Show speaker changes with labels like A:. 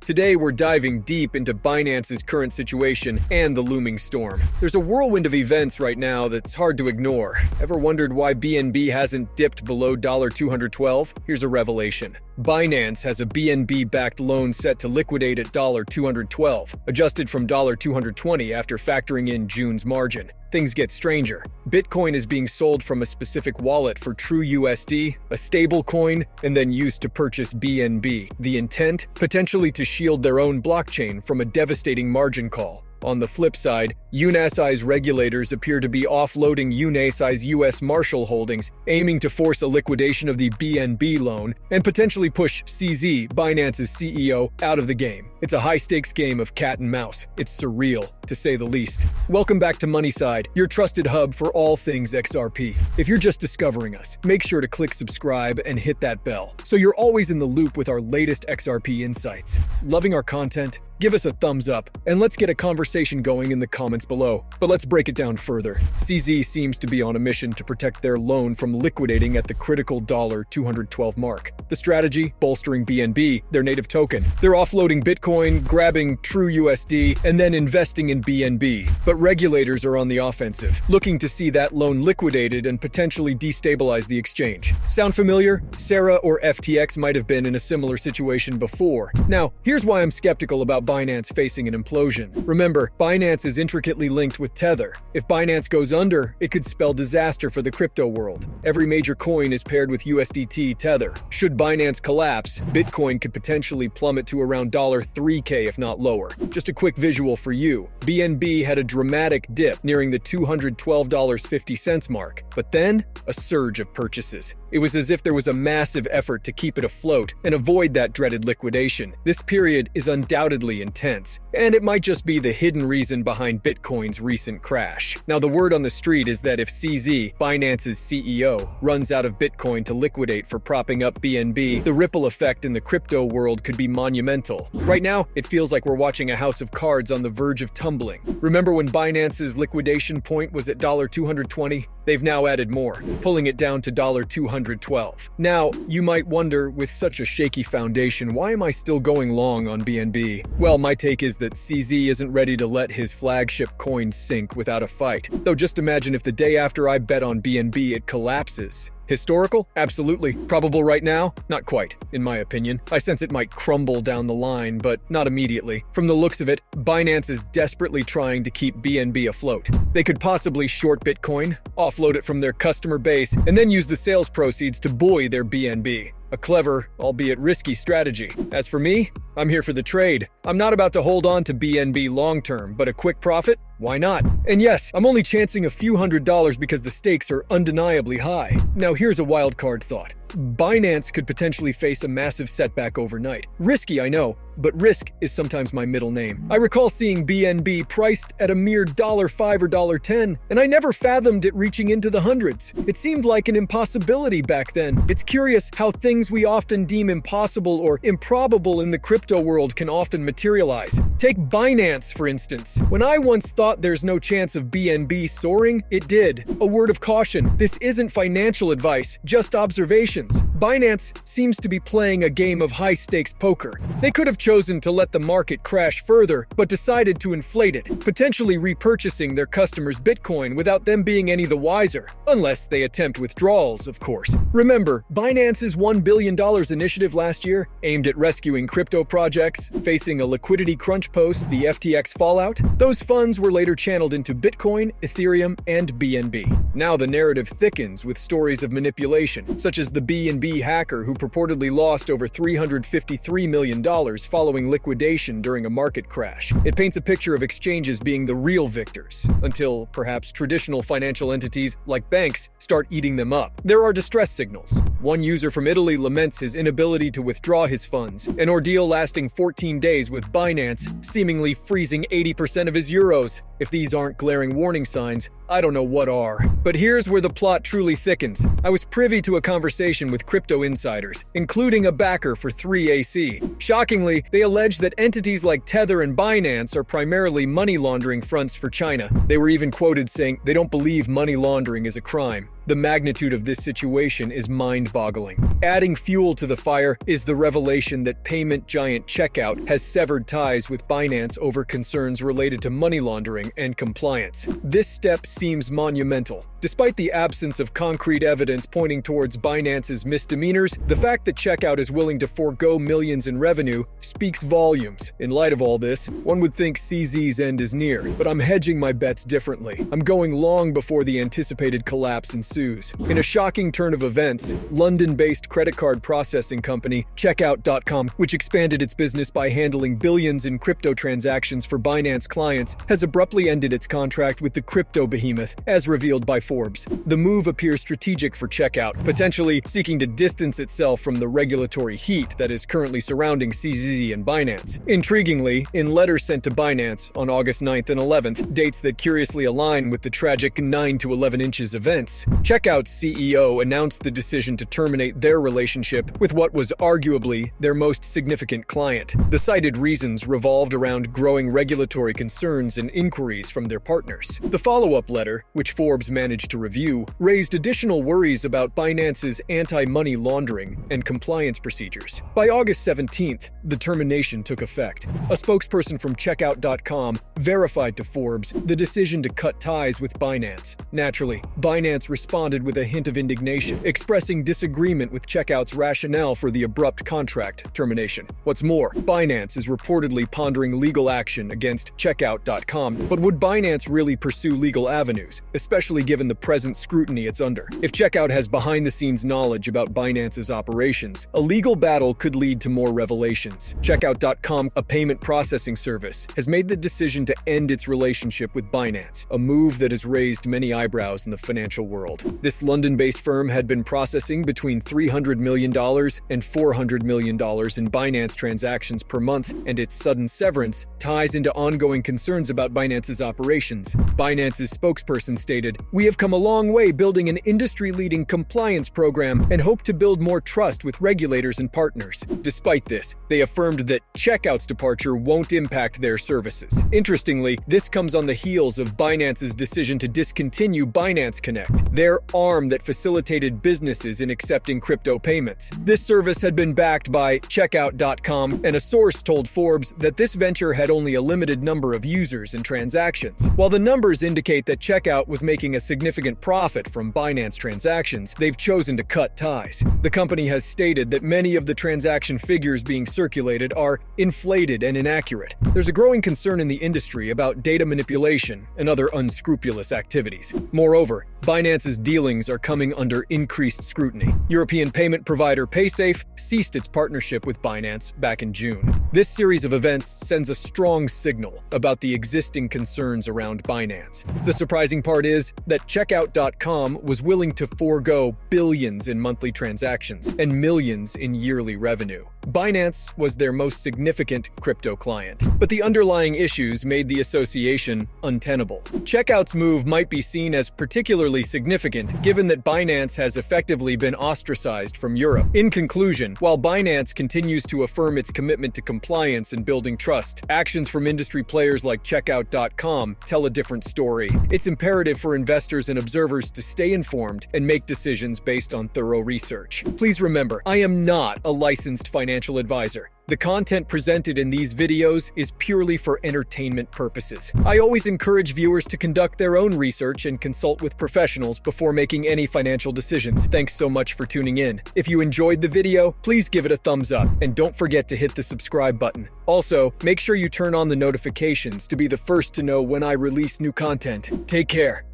A: Today, we're diving deep into Binance's current situation and the looming storm. There's a whirlwind of events right now that's hard to ignore. Ever wondered why BNB hasn't dipped below $212? Here's a revelation. Binance has a BNB-backed loan set to liquidate at $212, adjusted from $220 after factoring in June's margin. Things get stranger. Bitcoin is being sold from a specific wallet for TrueUSD, a stable coin, and then used to purchase BNB. The intent? Potentially to shield their own blockchain from a devastating margin call. On the flip side, UNASI's regulators appear to be offloading UNASI's U.S. Marshall holdings, aiming to force a liquidation of the BNB loan and potentially push CZ, Binance's CEO, out of the game. It's a high-stakes game of cat and mouse. It's surreal, to say the least. Welcome back to Moneyside, your trusted hub for all things XRP. If you're just discovering us, make sure to click subscribe and hit that bell, so you're always in the loop with our latest XRP insights. Loving our content? Give us a thumbs up, and let's get a conversation going in the comments below. But let's break it down further. CZ seems to be on a mission to protect their loan from liquidating at the critical $212 mark. The strategy? Bolstering BNB, their native token. They're offloading Bitcoin, grabbing TrueUSD, and then investing in BNB. But regulators are on the offensive, looking to see that loan liquidated and potentially destabilize the exchange. Sound familiar? Sarah or FTX might have been in a similar situation before. Now, here's why I'm skeptical about Binance facing an implosion. Remember, Binance is intricately linked with Tether. If Binance goes under, it could spell disaster for the crypto world. Every major coin is paired with USDT Tether. Should Binance collapse, Bitcoin could potentially plummet to around $3K if not lower. Just a quick visual for you. BNB had a dramatic dip nearing the $212.50 mark, but then a surge of purchases. It was as if there was a massive effort to keep it afloat and avoid that dreaded liquidation. This period is undoubtedly intense, and it might just be the hidden reason behind Bitcoin's recent crash. Now, the word on the street is that if CZ, Binance's CEO, runs out of Bitcoin to liquidate for propping up BNB, the ripple effect in the crypto world could be monumental. Right now, it feels like we're watching a house of cards on the verge of tumbling. Remember when Binance's liquidation point was at $220? They've now added more, pulling it down to $212. Now, you might wonder, with such a shaky foundation, why am I still going long on BNB? Well, my take is that CZ isn't ready to let his flagship coin sink without a fight. Though just imagine if the day after I bet on BNB it collapses. Historical? Absolutely. Probable right now? Not quite, in my opinion. I sense it might crumble down the line, but not immediately. From the looks of it, Binance is desperately trying to keep BNB afloat. They could possibly short Bitcoin, offload it from their customer base, and then use the sales proceeds to buoy their BNB. A clever, albeit risky strategy. As for me, I'm here for the trade. I'm not about to hold on to BNB long-term, but a quick profit? Why not? And yes, I'm only chancing a few $100s because the stakes are undeniably high. Now here's a wild card thought. Binance could potentially face a massive setback overnight. Risky, I know, but risk is sometimes my middle name. I recall seeing BNB priced at a mere $5 or $10, and I never fathomed it reaching into the hundreds. It seemed like an impossibility back then. It's curious how things we often deem impossible or improbable in the crypto world can often materialize. Take Binance, for instance. When I once thought there's no chance of BNB soaring, it did. A word of caution, this isn't financial advice, just observations. Binance seems to be playing a game of high-stakes poker. They could have chosen to let the market crash further, but decided to inflate it, potentially repurchasing their customers' Bitcoin without them being any the wiser. Unless they attempt withdrawals, of course. Remember, Binance's $1 billion initiative last year, aimed at rescuing crypto projects, facing a liquidity crunch post, the FTX fallout? Those funds were later channeled into Bitcoin, Ethereum, and BNB. Now the narrative thickens with stories of manipulation, such as the BNB hacker who purportedly lost over $353 million following liquidation during a market crash. It paints a picture of exchanges being the real victors, until perhaps traditional financial entities like banks start eating them up. There are distress signals. One user from Italy laments his inability to withdraw his funds, an ordeal lasting 14 days with Binance seemingly freezing 80% of his euros. If these aren't glaring warning signs, I don't know what are. But here's where the plot truly thickens. I was privy to a conversation with crypto insiders, including a backer for 3AC. Shockingly, they allege that entities like Tether and Binance are primarily money laundering fronts for China. They were even quoted saying they don't believe money laundering is a crime. The magnitude of this situation is mind-boggling. Adding fuel to the fire is the revelation that payment giant Checkout has severed ties with Binance over concerns related to money laundering and compliance. This step seems monumental. Despite the absence of concrete evidence pointing towards Binance's misdemeanors, the fact that Checkout is willing to forego millions in revenue speaks volumes. In light of all this, one would think CZ's end is near, but I'm hedging my bets differently. I'm going long before the anticipated collapse ensues. In a shocking turn of events, London-based credit card processing company Checkout.com, which expanded its business by handling billions in crypto transactions for Binance clients, has abruptly ended its contract with the crypto behemoth, as revealed by Forbes. The move appears strategic for Checkout, potentially seeking to distance itself from the regulatory heat that is currently surrounding CZ and Binance. Intriguingly, in letters sent to Binance on August 9th and 11th, dates that curiously align with the tragic 9 to 11 inches events, Checkout's CEO announced the decision to terminate their relationship with what was arguably their most significant client. The cited reasons revolved around growing regulatory concerns and inquiries from their partners. The follow-up letter, which Forbes managed to review, raised additional worries about Binance's anti-money laundering and compliance procedures. By August 17th, the termination took effect. A spokesperson from Checkout.com verified to Forbes the decision to cut ties with Binance. Naturally, Binance responded with a hint of indignation, expressing disagreement with Checkout's rationale for the abrupt contract termination. What's more, Binance is reportedly pondering legal action against Checkout.com, but would Binance really pursue legal avenues, especially given the present scrutiny it's under? If Checkout has behind-the-scenes knowledge about Binance's operations, a legal battle could lead to more revelations. Checkout.com, a payment processing service, has made the decision to end its relationship with Binance, a move that has raised many eyebrows in the financial world. This London-based firm had been processing between $300 million and $400 million in Binance transactions per month, and its sudden severance ties into ongoing concerns about Binance's operations. Binance's spokesperson stated, "We have come a long way building an industry-leading compliance program and hope to build more trust with regulators and partners." Despite this, they affirmed that Checkout's departure won't impact their services. Interestingly, this comes on the heels of Binance's decision to discontinue Binance Connect, their arm that facilitated businesses in accepting crypto payments. This service had been backed by Checkout.com, and a source told Forbes that this venture had only a limited number of users and transactions. While the numbers indicate that Checkout was making a significant profit from Binance transactions, they've chosen to cut ties. The company has stated that many of the transaction figures being circulated are inflated and inaccurate. There's a growing concern in the industry about data manipulation and other unscrupulous activities. Moreover, Binance's dealings are coming under increased scrutiny. European payment provider Paysafe ceased its partnership with Binance back in June. This series of events sends a strong signal about the existing concerns around Binance. The surprising part is that Checkout.com was willing to forego billions in monthly transactions and millions in yearly revenue. Binance was their most significant crypto client, but the underlying issues made the association untenable. Checkout's move might be seen as particularly significant given that Binance has effectively been ostracized from Europe. In conclusion, while Binance continues to affirm its commitment to compliance and building trust, actions from industry players like Checkout.com tell a different story. It's imperative for investors and observers to stay informed and make decisions based on thorough research. Please remember, I am not a licensed financial advisor. The content presented in these videos is purely for entertainment purposes. I always encourage viewers to conduct their own research and consult with professionals before making any financial decisions. Thanks so much for tuning in. If you enjoyed the video, please give it a thumbs up and don't forget to hit the subscribe button. Also, make sure you turn on the notifications to be the first to know when I release new content. Take care.